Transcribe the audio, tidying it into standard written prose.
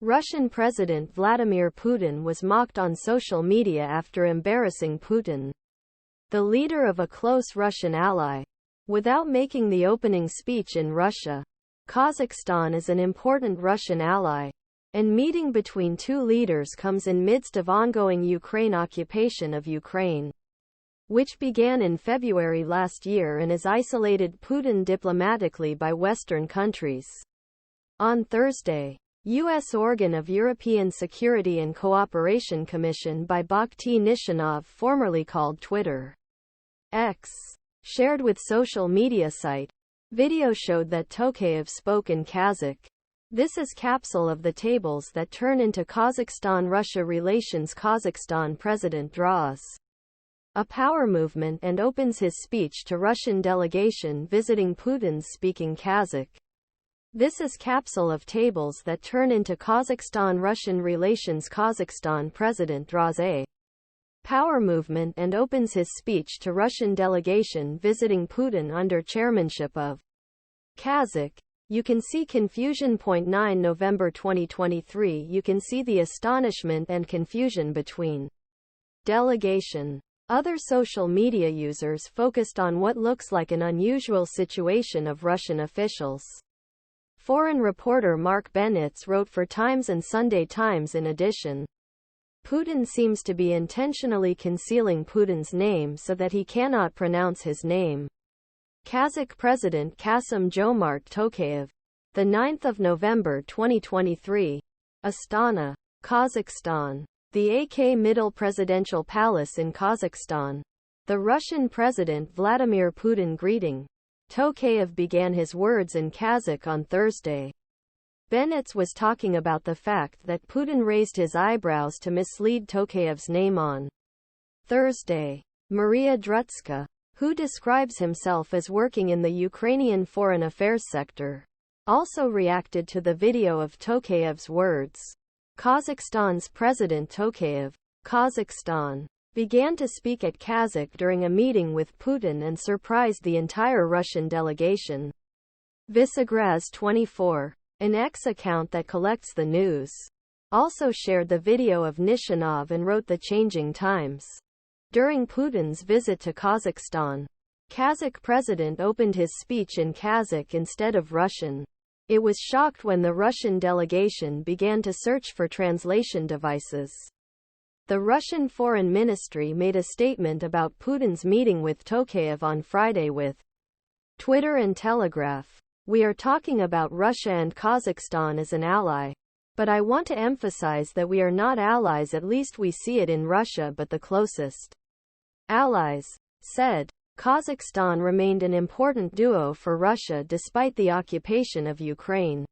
Russian President Vladimir Putin was mocked on social media after embarrassing Putin, the leader of a close Russian ally, without making the opening speech in Russia. Kazakhstan is an important Russian ally, and meeting between two leaders comes in midst of ongoing Ukraine occupation of Ukraine, which began in February last year and has isolated Putin diplomatically by Western countries. On Thursday, U.S. organ of European Security and Cooperation Commission by Bakhti Nishanov, formerly called Twitter X, shared with social media site, video showed that Tokayev spoke in Kazakh. This is capsule of the tables that turn into Kazakhstan-Russia relations. Kazakhstan president draws a power movement and opens his speech to Russian delegation visiting Putin speaking Kazakh. This is capsule of tables that turn into Kazakhstan-Russian relations. Kazakhstan president draws a power movement and opens his speech to Russian delegation visiting Putin under chairmanship of Kazakh. You can see confusion. 9 November 2023. You can see the astonishment and confusion between delegation. Other social media users focused on what looks like an unusual situation of Russian officials. Foreign reporter Mark Bennett wrote for Times and Sunday Times in addition. Putin seems to be intentionally concealing Putin's name so that he cannot pronounce his name. Kazakh President Kassym-Jomart Tokayev. The 9th of November 2023. Astana, Kazakhstan. The AK Middle Presidential Palace in Kazakhstan. The Russian President Vladimir Putin greeting. Tokayev began his words in Kazakh on Thursday. Bennett was talking about the fact that Putin raised his eyebrows to mislead Tokayev's name on Thursday. Maria Drutska, who describes himself as working in the Ukrainian foreign affairs sector, also reacted to the video of Tokayev's words. Kazakhstan's President Tokayev, Kazakhstan, began to speak at Kazakh during a meeting with Putin and surprised the entire Russian delegation. Visegraz 24, an X account that collects the news, also shared the video of Nishanov and wrote the changing times. During Putin's visit to Kazakhstan, Kazakh president opened his speech in Kazakh instead of Russian. It was shocked when the Russian delegation began to search for translation devices. The Russian Foreign Ministry made a statement about Putin's meeting with Tokayev on Friday with Twitter and Telegraph. We are talking about Russia and Kazakhstan as an ally. But I want to emphasize that we are not allies, at least we see it in Russia, but the closest allies, said. Kazakhstan remained an important duo for Russia despite the occupation of Ukraine.